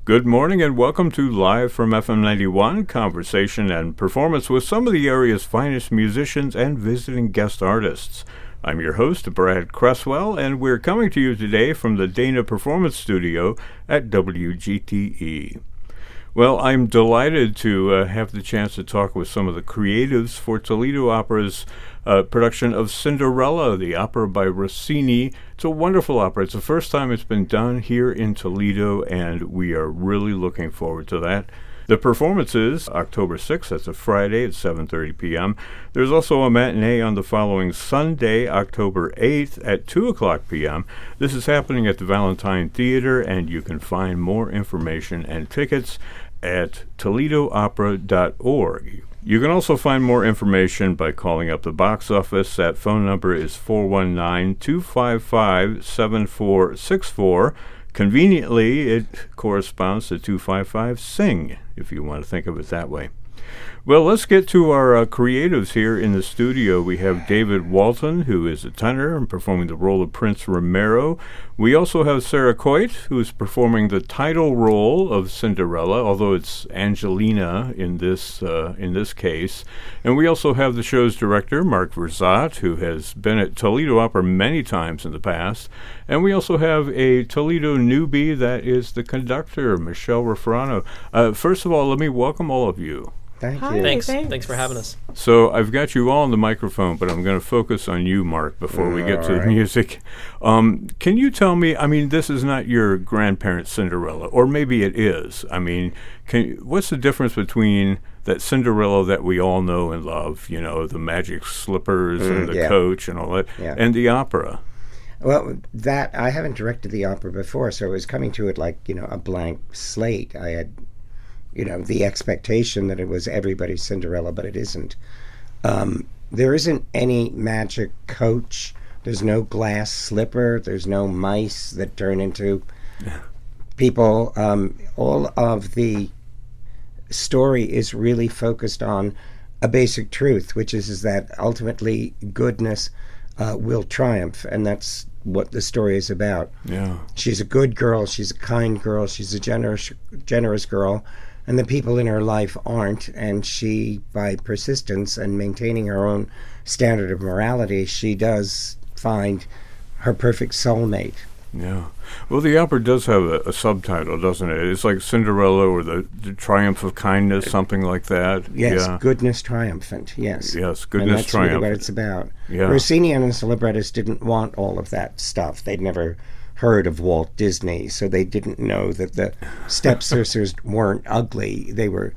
Good morning and welcome to Live from FM 91, conversation and performance with some of the area's finest musicians and visiting guest artists. I'm your host, Brad Cresswell, and we're coming to you today from the Dana Performance Studio at WGTE. Well, I'm delighted to have the chance to talk with some of the creatives for Toledo Opera's production of Cinderella, the opera by Rossini. It's a wonderful opera. It's the first time it's been done here in Toledo, and we are really looking forward to that. The performance is October 6th. That's a Friday at 7:30 p.m. There's also a matinee on the following Sunday, October 8th at 2 o'clock p.m. This is happening at the Valentine Theater, and you can find more information and tickets at toledoopera.org. You can also find more information by calling up the box office. That phone number is 419-255-7464. Conveniently, it corresponds to 255-SING, if you want to think of it that way. Well, let's get to our creatives here in the studio. We have David Walton, who is a tenor and performing the role of Prince Ramiro. We also have Sarah Coit, who is performing the title role of Cinderella, although it's Angelina in this case. And we also have the show's director, Marc Verzatt, who has been at Toledo Opera many times in the past. And we also have a Toledo newbie that is the conductor, Michelle Rofrano. First of all, let me welcome all of you. Thank Hi, you. Thanks for having us. So I've got you all on the microphone, but I'm going to focus on you, Marc, before we get to the music. Can you tell me, this is not your grandparents' Cinderella, or maybe it is. What's the difference between that Cinderella that we all know and love, the magic slippers and the coach and all that, and the opera? Well, I haven't directed the opera before, so I was coming to it like, a blank slate. I had the expectation that it was everybody's Cinderella, but it isn't. There isn't any magic coach. There's no glass slipper. There's no mice that turn into people. All of the story is really focused on a basic truth, which is that ultimately goodness will triumph, and that's what the story is about. Yeah. She's a good girl. She's a kind girl. She's a generous girl. And the people in her life aren't, and she, by persistence and maintaining her own standard of morality, she does find her perfect soulmate. Yeah. Well, the opera does have a subtitle, doesn't it? It's like Cinderella or the Triumph of Kindness, something like that. Yes, Goodness Triumphant, yes. Yes, Goodness Triumphant. And that's really what it's about. Yeah. Rossini and his librettists didn't want all of that stuff. They'd never heard of Walt Disney, so they didn't know that the stepsisters weren't ugly. They were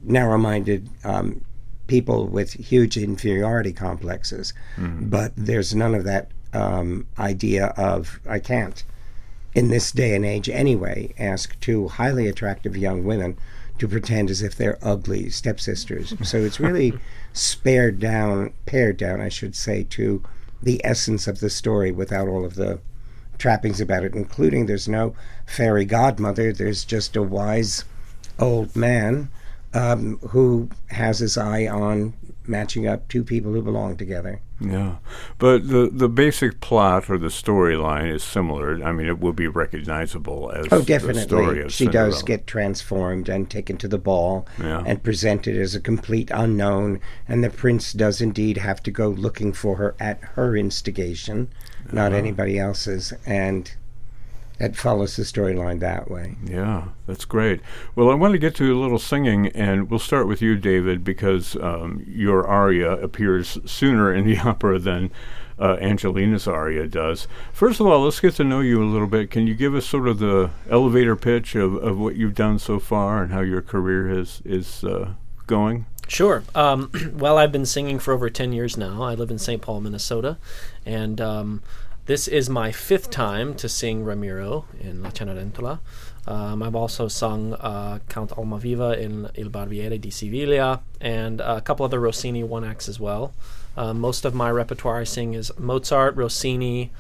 narrow-minded people with huge inferiority complexes. Mm-hmm. But there's none of that idea of, I can't, in this day and age anyway, ask two highly attractive young women to pretend as if they're ugly stepsisters. So it's really pared down, I should say, to the essence of the story without all of the trappings about it, including there's no fairy godmother. There's just a wise old man who has his eye on matching up two people who belong together. Yeah, but the basic plot or the storyline is similar. it will be recognizable as definitely. The story of She Cinderella. does get transformed and taken to the ball Yeah. and presented as a complete unknown, and the prince does indeed have to go looking for her at her instigation, not anybody else's, and it follows the storyline that way. Yeah, that's great. Well, I want to get to a little singing, and we'll start with you, David, because your aria appears sooner in the opera than Angelina's aria does. First of all, let's get to know you a little bit. Can you give us sort of the elevator pitch of what you've done so far and how your career is going? Sure. Well, I've been singing for over 10 years now. I live in St. Paul, Minnesota, and this is my fifth time to sing Ramiro in La Cenerentola. I've also sung Count Almaviva in Il Barbiere di Siviglia and a couple other Rossini one-acts as well. Most of my repertoire I sing is Mozart, Rossini,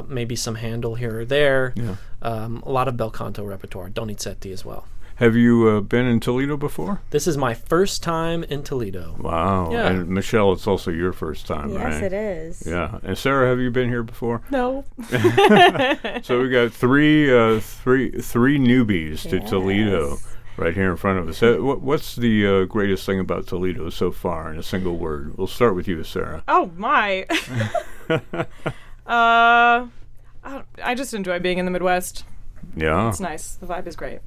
maybe some Handel here or there. Yeah. A lot of bel canto repertoire, Donizetti as well. Have you been in Toledo before? This is my first time in Toledo. Wow. Yeah. And Michelle, it's also your first time, right? Yes, it is. Yeah. And Sarah, have you been here before? No. So we got three newbies to Toledo right here in front of us. What's the greatest thing about Toledo so far in a single word? We'll start with you, Sarah. Oh, my. I just enjoy being in the Midwest. Yeah. It's nice. The vibe is great.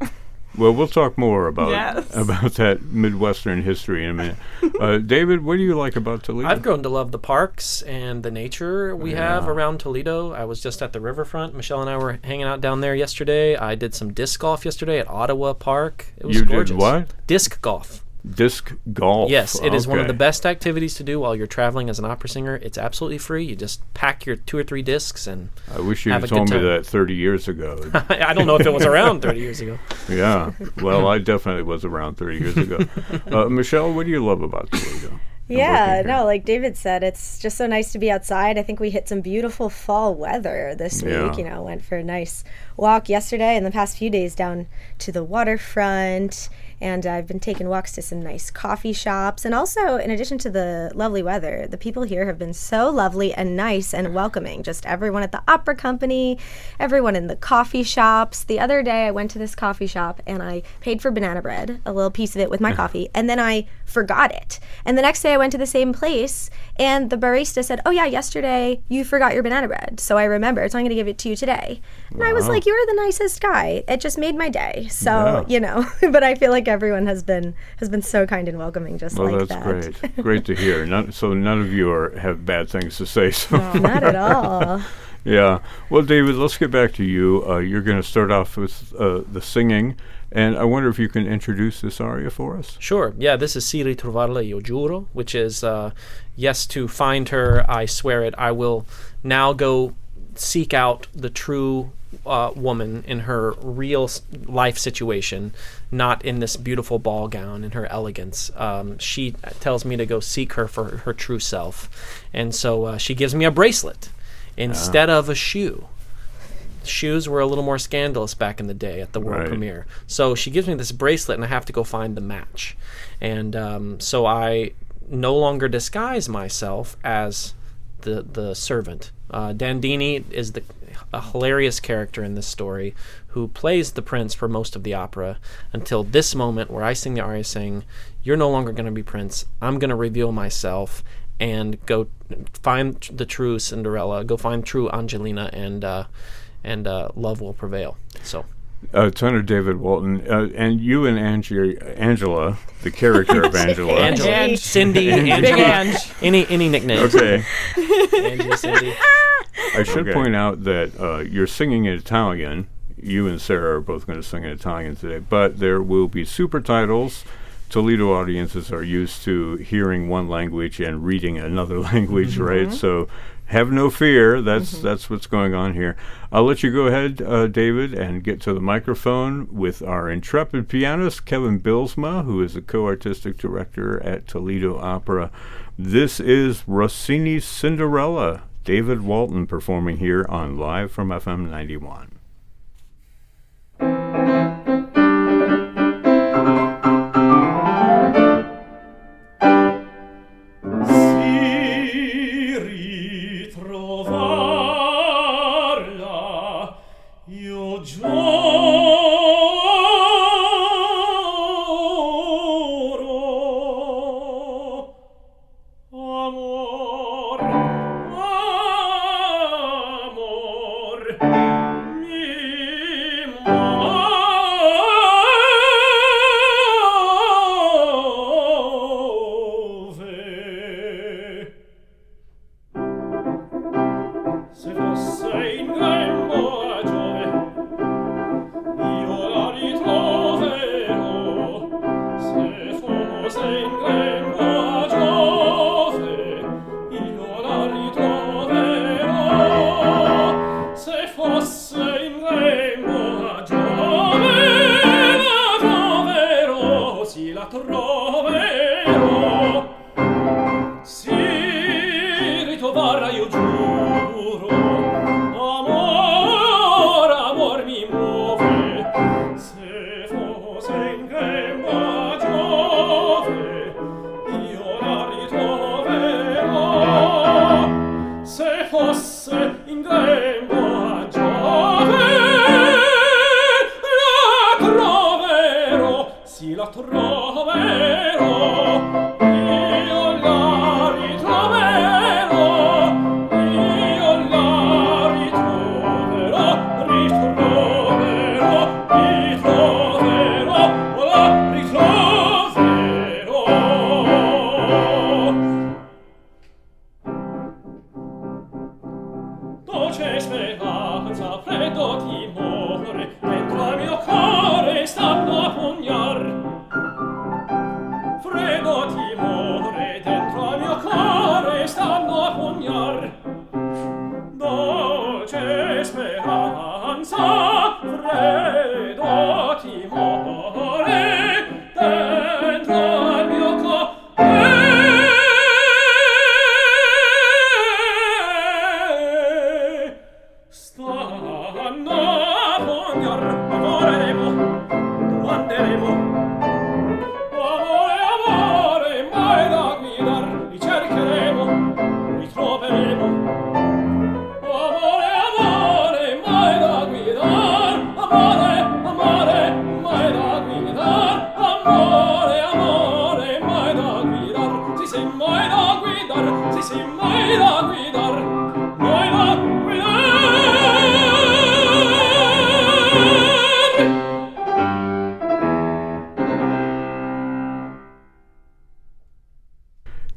Well, we'll talk more about Yes. about that Midwestern history in a minute. David, what do you like about Toledo? I've grown to love the parks and the nature we have around Toledo. I was just at the riverfront. Michelle and I were hanging out down there yesterday. I did some disc golf yesterday at Ottawa Park. It was You gorgeous. did what? Disc golf. Disc golf. Yes, it is one of Okay. the best activities to do while you're traveling as an opera singer. It's absolutely free. You just pack your 2 or 3 discs and I wish you have had a told good me time. that 30 years ago. I don't know if it was around 30 years ago. Yeah. Well, I definitely was around 30 years ago. Michelle, what do you love about Toledo? Yeah, working here? no, like David said, it's just so nice to be outside. I think we hit some beautiful fall weather this Yeah. week. You know, went for a nice walk yesterday and the past few days down to the waterfront. And I've been taking walks to some nice coffee shops. And also, in addition to the lovely weather, the people here have been so lovely and nice and welcoming. Just everyone at the opera company, everyone in the coffee shops. The other day, I went to this coffee shop and I paid for banana bread, a little piece of it with my coffee, and then I forgot it. And the next day, I went to the same place and the barista said, "Oh, yeah, yesterday you forgot your banana bread. So I remembered, so I'm going to give it to you today." And I was like, "You're the nicest guy." It just made my day. So, you know, but I feel like everyone has been so kind and welcoming, just Well, like that's that. great. Great to hear. So none of you have bad things to say. So Not at all. Yeah. Well, David, let's get back to you. You're going to start off with the singing, and I wonder if you can introduce this aria for us. Sure. Yeah, this is Si ritrovarla io giuro, which is, yes, to find her, I swear it. I will now go seek out the true woman in her real life situation, not in this beautiful ball gown in her elegance. She tells me to go seek her for her true self. And so she gives me a bracelet instead of a shoe. Shoes were a little more scandalous back in the day at the world premiere. So she gives me this bracelet, and I have to go find the match. And so I no longer disguise myself as the servant. Dandini is a hilarious character in this story who plays the prince for most of the opera until this moment where I sing the aria saying, "You're no longer going to be prince. I'm going to reveal myself and go find the true Cinderella, go find true Angelina, and love will prevail." So. Tenor David Walton, and you and Angela, the character of Angela. Angela, Ange. Cindy, Big Angela, Ange. any nicknames. Okay. Angie, Cindy. I should point out that you're singing in Italian. You and Sarah are both going to sing in Italian today, but there will be super titles. Toledo audiences are used to hearing one language and reading another language, right? So have no fear. That's what's going on here. I'll let you go ahead, David, and get to the microphone with our intrepid pianist, Kevin Bilsma, who is a co-artistic director at Toledo Opera. This is Rossini's Cinderella. David Walton performing here on Live from FM 91. Amor,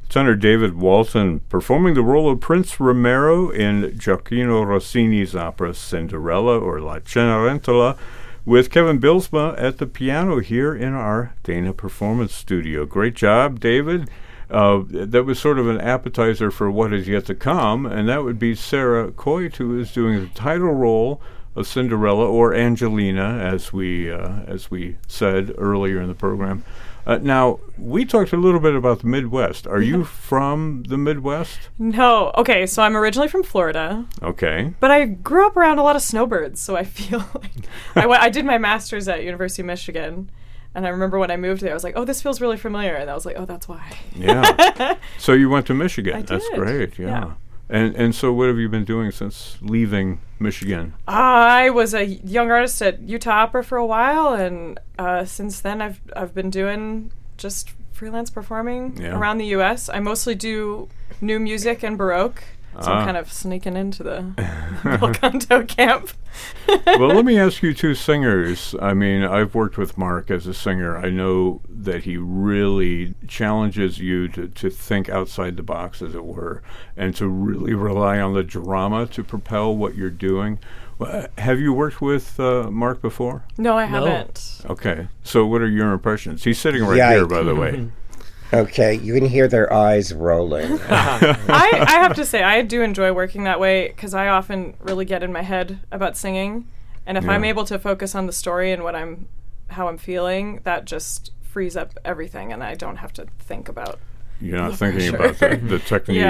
Tenor David Walton performing the role of Prince Ramiro in Gioachino Rossini's opera Cinderella, or La Cenerentola, with Kevin Bilsma at the piano here in our Dana Performance Studio. Great job, David. That was sort of an appetizer for what is yet to come, and that would be Sarah Coit, who is doing the title role of Cinderella, or Angelina, as we said earlier in the program. Now, we talked a little bit about the Midwest. Are you from the Midwest? No. Okay, so I'm originally from Florida. Okay. But I grew up around a lot of snowbirds, so I feel like I did my master's at University of Michigan. And I remember when I moved there, I was like, oh, this feels really familiar. And I was like, oh, that's why. Yeah. So you went to Michigan. I did. That's great, yeah. And so what have you been doing since leaving Michigan? I was a young artist at Utah Opera for a while, and since then I've been doing just freelance performing around the U.S. I mostly do new music and Baroque, so I'm kind of sneaking into the bel canto camp. Well, let me ask you two singers. I mean, I've worked with Marc as a singer. I know that he really challenges you to think outside the box, as it were, and to really rely on the drama to propel what you're doing. Have you worked with Marc before? No, I haven't. Okay. So what are your impressions? He's sitting right here, by the way. Okay, you can hear their eyes rolling. I have to say, I do enjoy working that way because I often really get in my head about singing, and if I'm able to focus on the story and how I'm feeling, that just frees up everything, and I don't have to think about. You're not thinking about the technique.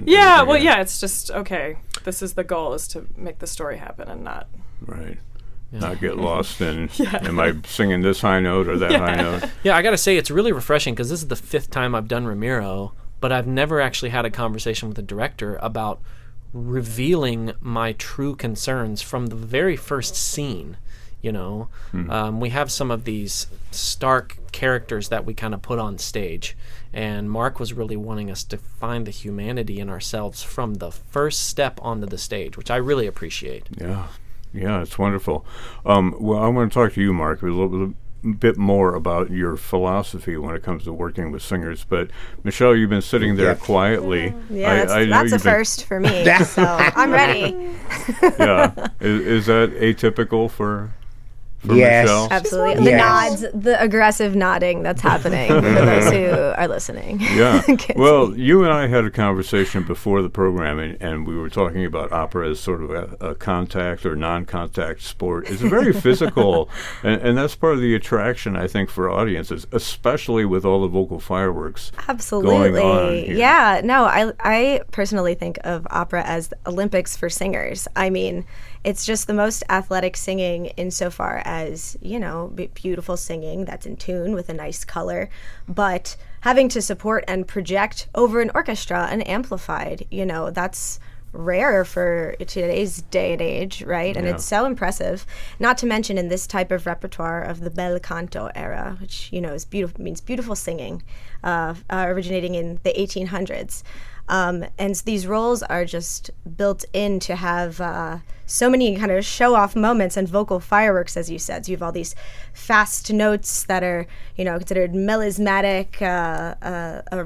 It's just okay. This is the goal: is to make the story happen and not not get lost in, am I singing this high note or that high note? Yeah, I got to say, it's really refreshing because this is the 5th time I've done Ramiro, but I've never actually had a conversation with the director about revealing my true concerns from the very first scene. You know, we have some of these stark characters that we kind of put on stage, and Marc was really wanting us to find the humanity in ourselves from the first step onto the stage, which I really appreciate. Yeah, it's wonderful. Well, I want to talk to you, Marc, a little bit more about your philosophy when it comes to working with singers. But Michelle, you've been sitting there quietly. Yeah, that's a first for me, so I'm ready. Is that atypical for yes, Michelle? Absolutely. The nods, the aggressive nodding that's happening for those who are listening. Yeah. Well, you and I had a conversation before the program, and we were talking about opera as sort of a contact or non-contact sport. It's very physical, and that's part of the attraction, I think, for audiences, especially with all the vocal fireworks going on here. Yeah. No, I personally think of opera as Olympics for singers. I mean, it's just the most athletic singing insofar as, you know, beautiful singing that's in tune with a nice color, but having to support and project over an orchestra and amplified, you know, that's rare for today's day and age, right? And it's so impressive. Not to mention in this type of repertoire of the bel canto era, which is beautiful, means beautiful singing, originating in the 1800s. And these roles are just built in to have so many kind of show-off moments and vocal fireworks, as you said. So you have all these fast notes that are, considered melismatic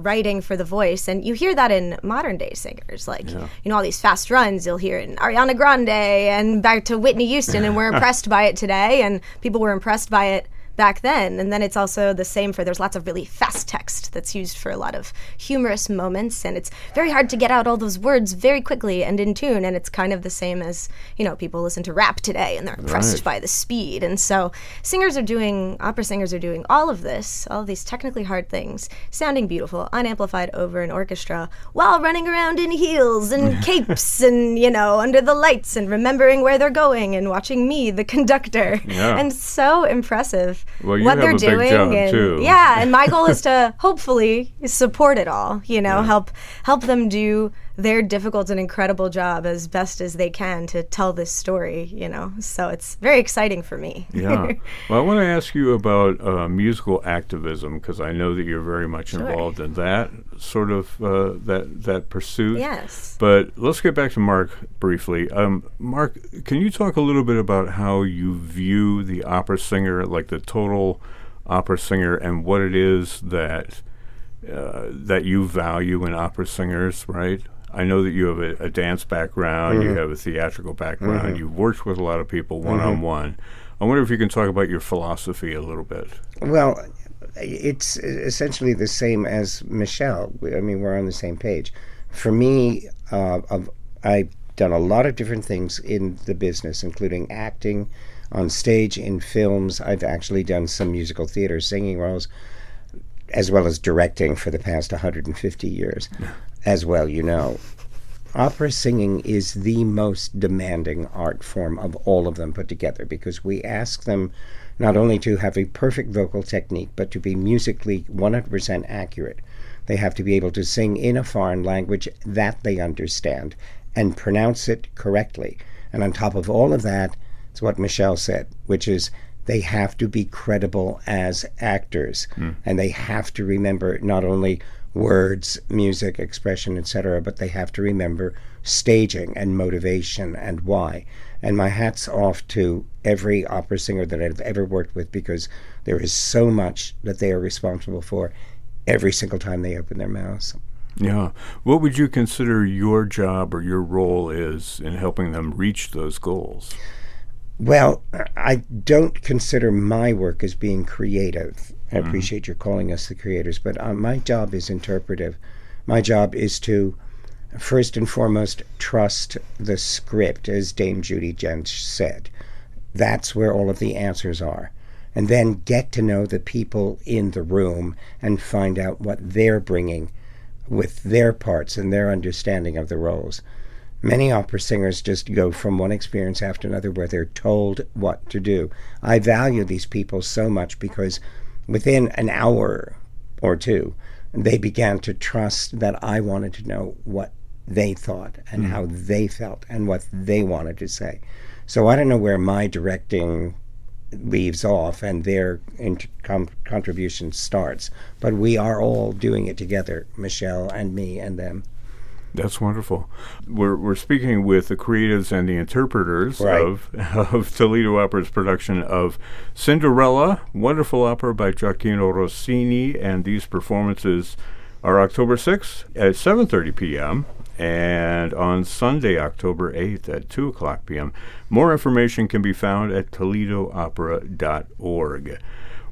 writing for the voice. And you hear that in modern-day singers. Like, all these fast runs, you'll hear it in Ariana Grande and back to Whitney Houston, and we're impressed by it today, and people were impressed by it back then. And then it's also the same there's lots of really fast text that's used for a lot of humorous moments, and it's very hard to get out all those words very quickly and in tune, and it's kind of the same as, people listen to rap today and they're impressed by the speed. And so opera singers are doing all of this, all of these technically hard things, sounding beautiful, unamplified over an orchestra, while running around in heels and capes and, under the lights, and remembering where they're going and watching me, the conductor. And so impressive. Well, what they're doing, big job and too. And my goal is to hopefully support it all. Help them do their difficult and incredible job as best as they can to tell this story. So it's very exciting for me. Well, I want to ask you about musical activism, because I know that you're very much involved in that sort of that pursuit. Yes. But let's get back to Marc briefly. Marc, can you talk a little bit about how you view the opera singer, like the total opera singer, and what it is that you value in opera singers, right? I know that you have a dance background, you have a theatrical background, you've worked with a lot of people one-on-one. I wonder if you can talk about your philosophy a little bit. Well, it's essentially the same as Michelle. I mean, we're on the same page. For me, I've done a lot of different things in the business, including acting on stage, in films. I've actually done some musical theater singing roles, as well as directing for the past 150 years. As well, opera singing is the most demanding art form of all of them put together, because we ask them not only to have a perfect vocal technique, but to be musically 100% accurate. They have to be able to sing in a foreign language that they understand and pronounce it correctly. And on top of all of that, it's what Michelle said, which is they have to be credible as actors, and they have to remember not only words, music, expression, etc., but they have to remember staging and motivation and why. And my hat's off to every opera singer that I've ever worked with, because there is so much that they are responsible for every single time they open their mouths. Yeah. What would you consider your job or your role is in helping them reach those goals? Well, I don't consider my work as being creative. I appreciate your calling us the creators, but my job is interpretive. My job is to, first and foremost, trust the script, as Dame Judi Dench said. That's where all of the answers are. And then get to know the people in the room and find out what they're bringing with their parts and their understanding of the roles. Many opera singers just go from one experience after another where they're told what to do. I value these people so much because within an hour or two, they began to trust that I wanted to know what they thought and how they felt and what they wanted to say. So I don't know where my directing leaves off and their contribution starts, but we are all doing it together, Michelle and me and them. That's wonderful. We're speaking with the creatives and the interpreters of Toledo Opera's production of Cinderella, wonderful opera by Gioachino Rossini, and these performances are October 6th at 7:30 p.m. and on Sunday, October 8th at 2 o'clock p.m. More information can be found at toledoopera.org.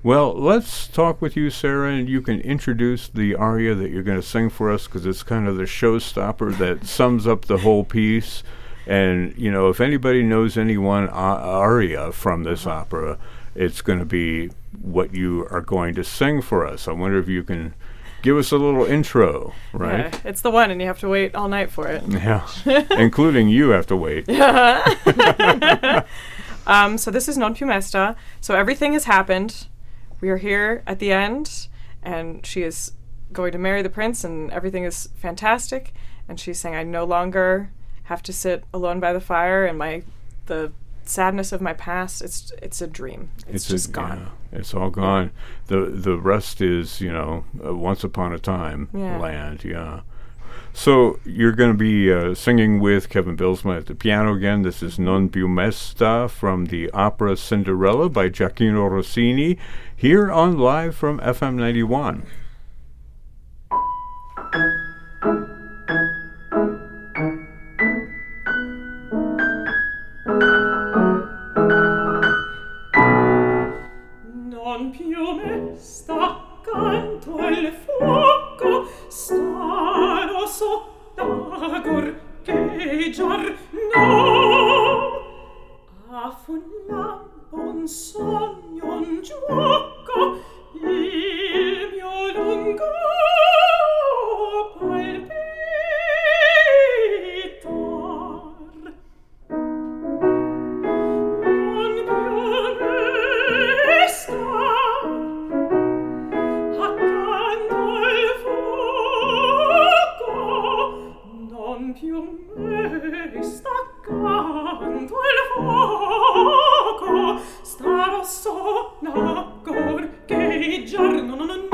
Well, let's talk with you, Sarah, and you can introduce the aria that you're going to sing for us, because it's kind of the showstopper that sums up the whole piece. And, if anybody knows any one aria from this opera, it's going to be what you are going to sing for us. I wonder if you can give us a little intro, right? Yeah, it's the one, and you have to wait all night for it. Yeah, including you have to wait. So this is Non più mesta. So everything has happened. We are here at the end, and she is going to marry the prince, and everything is fantastic. And she's saying, I no longer have to sit alone by the fire and the sadness of my past, it's a dream. It's just gone. Yeah, it's all gone. The rest is, once upon a time land. Yeah. So you're going to be singing with Kevin Bylsma at the piano again. This is Non più mesta from the opera Cinderella by Gioachino Rossini, here on Live from FM 91. Non più mesta canto al fuoco, staro sotto gorgheggiar, no! Affo un lampo, un sogno, un giuoco, il mio lungo palpitar. Non più mesta accanto al fuoco, non più mesta accanto al fuoco, starò sola gorgheggiar, no, no, no, no.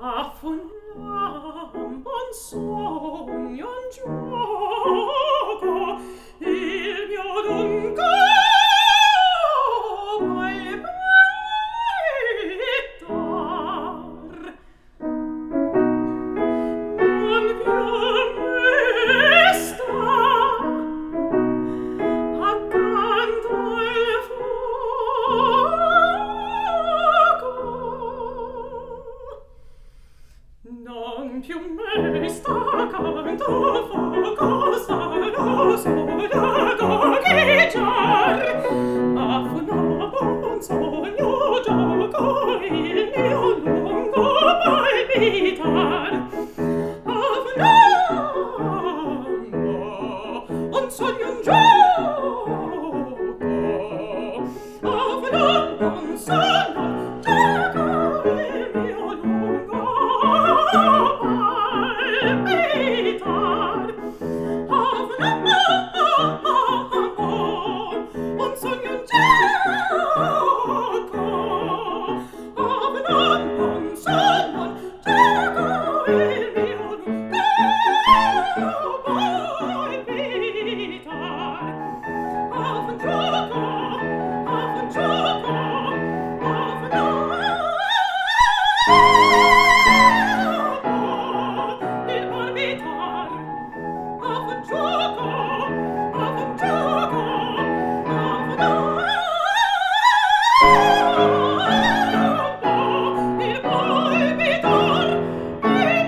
Affo un lampo, un sogno, un gioco, il mio lungo palpitar. Non più mesta accanto al fuoco, non più mesta accanto al fuoco, starò sola gorgheggiar, affo un lampo, un sogno, gioco, il mio lungo palpitar. Affo un lampo, un sogno, un gioco, affo un lampo, un sogno, gioco, il mio lungo palpitar. Affo un lampo, un sogno, un gioco, affo un lampo, un sogno, gioco, il mio lungo palpitar. Affo un gioco, affo un gioco, affo un lampo, il palpitar. Affo un gioco, affo un gioco, affo un lampo, il palpitar. Il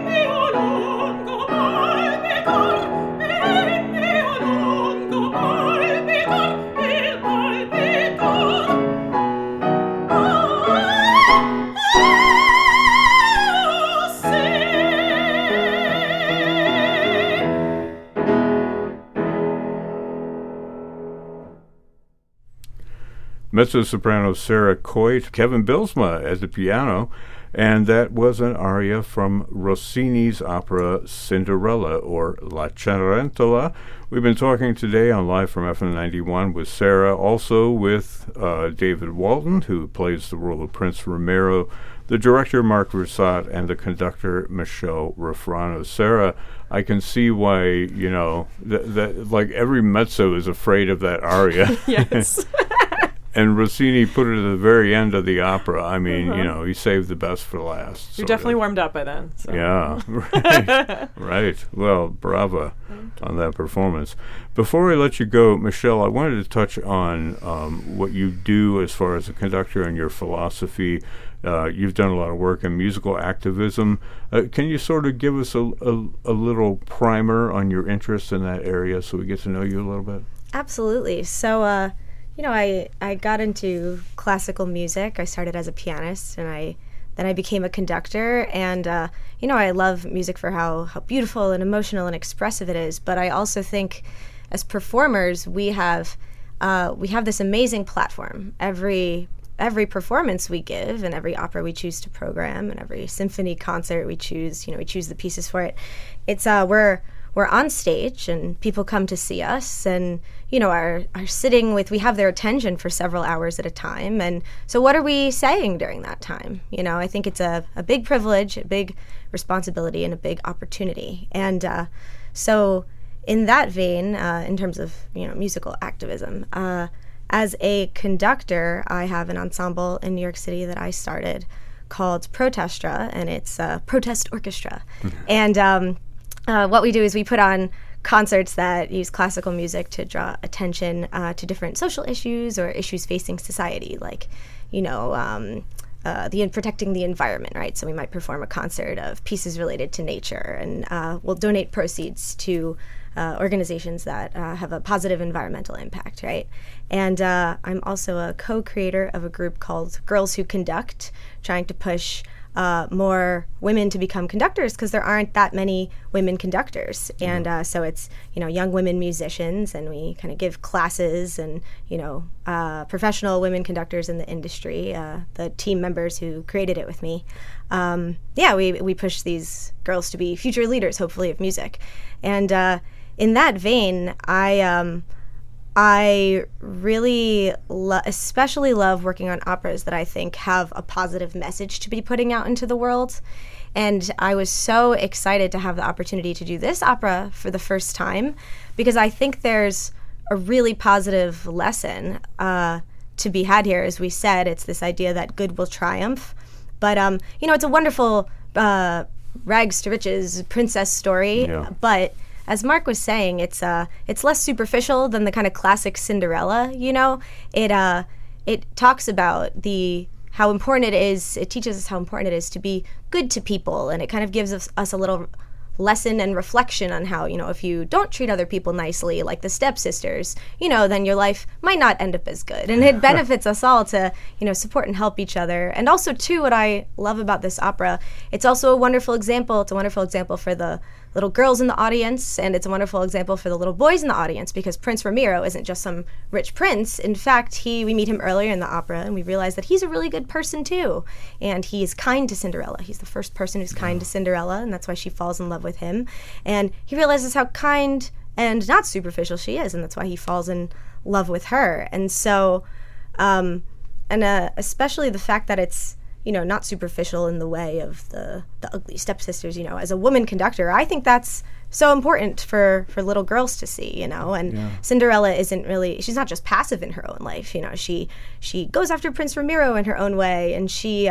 mio lungo palpitar, il mio lungo palpitar, il palpitar. Sì. Mezzo-soprano Sarah Coit, Kevin Bylsma at the piano, and that was an aria from Rossini's opera Cinderella, or La Cenerentola. We've been talking today on Live from FM 91 with Sarah, also with David Walton, who plays the role of Prince Ramiro, the director Marc Verzatt, and the conductor Michelle Rofrano. Sarah, I can see why, that like every mezzo is afraid of that aria. Yes. And Rossini put it at the very end of the opera. I mean, he saved the best for last. You're definitely warmed up by then. So. Yeah, right. Right. Well, bravo on that performance. Before I let you go, Michelle, I wanted to touch on what you do as far as a conductor and your philosophy. You've done a lot of work in musical activism. Can you sort of give us a little primer on your interest in that area so we get to know you a little bit? Absolutely. So, I got into classical music. I started as a pianist, and then I became a conductor. And, I love music for how beautiful and emotional and expressive it is. But I also think as performers, we have this amazing platform. Every performance we give, and every opera we choose to program, and every symphony concert we choose the pieces for it. It's we're we're on stage and people come to see us and, are sitting we have their attention for several hours at a time. And so what are we saying during that time? I think it's a big privilege, a big responsibility, and a big opportunity. And so in that vein, in terms of, musical activism, as a conductor, I have an ensemble in New York City that I started called Protestra, and it's a protest orchestra. And what we do is we put on concerts that use classical music to draw attention to different social issues or issues facing society, like, protecting the environment, right? So we might perform a concert of pieces related to nature, and we'll donate proceeds to organizations that have a positive environmental impact, right? And I'm also a co-creator of a group called Girls Who Conduct, trying to push more women to become conductors, because there aren't that many women conductors. And so it's, young women musicians, and we kind of give classes, and, professional women conductors in the industry, the team members who created it with me. We push these girls to be future leaders, hopefully, of music. And in that vein, I really especially love working on operas that I think have a positive message to be putting out into the world. And I was so excited to have the opportunity to do this opera for the first time, because I think there's a really positive lesson to be had here. As we said, it's this idea that good will triumph. But, it's a wonderful rags to riches princess story, but as Marc was saying, it's less superficial than the kind of classic Cinderella. It talks about how important it is. It teaches us how important it is to be good to people, and it kind of gives us a little lesson and reflection on how, if you don't treat other people nicely, like the stepsisters, then your life might not end up as good. And it benefits us all to, support and help each other. And also, too, what I love about this opera, it's also a wonderful example. It's a wonderful example for the little girls in the audience, and it's a wonderful example for the little boys in the audience, because Prince Ramiro isn't just some rich prince. In fact, we meet him earlier in the opera, and we realize that he's a really good person too, and he is kind to Cinderella. He's the first person who's kind to Cinderella, and that's why she falls in love with him. And he realizes how kind and not superficial she is, and that's why he falls in love with her. And so, especially the fact that it's not superficial in the way of the ugly stepsisters, as a woman conductor, I think that's so important for little girls to see, and Cinderella isn't really, she's not just passive in her own life, she goes after Prince Ramiro in her own way, and she,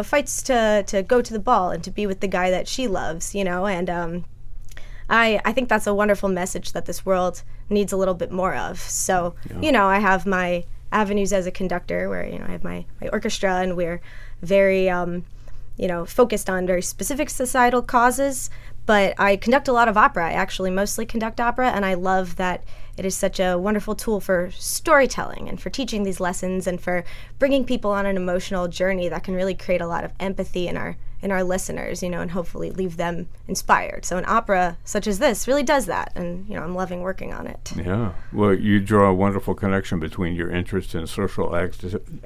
fights to go to the ball and to be with the guy that she loves, and I think that's a wonderful message that this world needs a little bit more of. So, I have my avenues as a conductor where, I have my orchestra, and we're very, focused on very specific societal causes, but I conduct a lot of opera. I actually mostly conduct opera, and I love that it is such a wonderful tool for storytelling and for teaching these lessons and for bringing people on an emotional journey that can really create a lot of empathy in our listeners, and hopefully leave them inspired. So an opera such as this really does that, and, I'm loving working on it. Yeah. Well, you draw a wonderful connection between your interest in social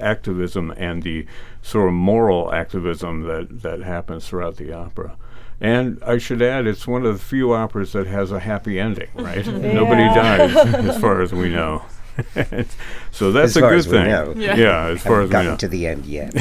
activism and the sort of moral activism that happens throughout the opera. And I should add, it's one of the few operas that has a happy ending, right? Nobody dies, as far as we know. So that's a good thing. As far as we know. Gotten to the end yet.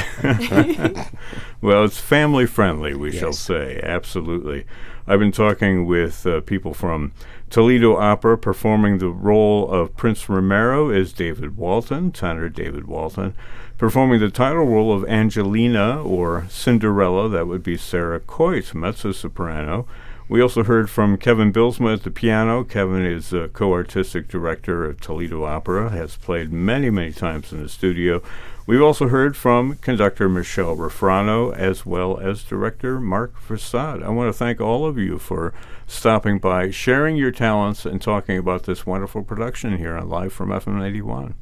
Well, it's family friendly, we shall say. Absolutely. I've been talking with people from Toledo Opera. Performing the role of Prince Ramiro is David Walton, tenor David Walton. Performing the title role of Angelina, or Cinderella, that would be Sarah Coit, mezzo-soprano. We also heard from Kevin Bilsma at the piano. Kevin is a co-artistic director of Toledo Opera, has played many, many times in the studio. We've also heard from conductor Michelle Rofrano, as well as director Marc Verzatt. I want to thank all of you for stopping by, sharing your talents, and talking about this wonderful production here on Live from FM 91.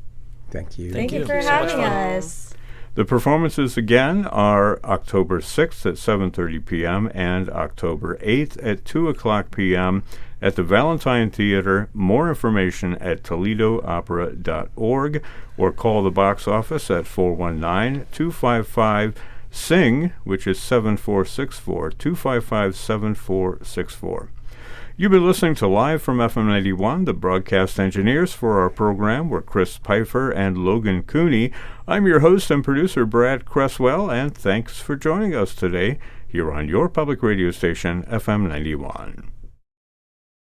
Thank you. Thank you for having us. The performances again are October 6th at 7:30 p.m. and October 8th at 2 o'clock p.m. at the Valentine Theater. More information at toledoopera.org, or call the box office at 419-255-SING, which is 7464, 255-7464. You've been listening to Live from FM 91. The broadcast engineers for our program were Chris Pfeiffer and Logan Cooney. I'm your host and producer, Brad Cresswell, and thanks for joining us today here on your public radio station, FM 91.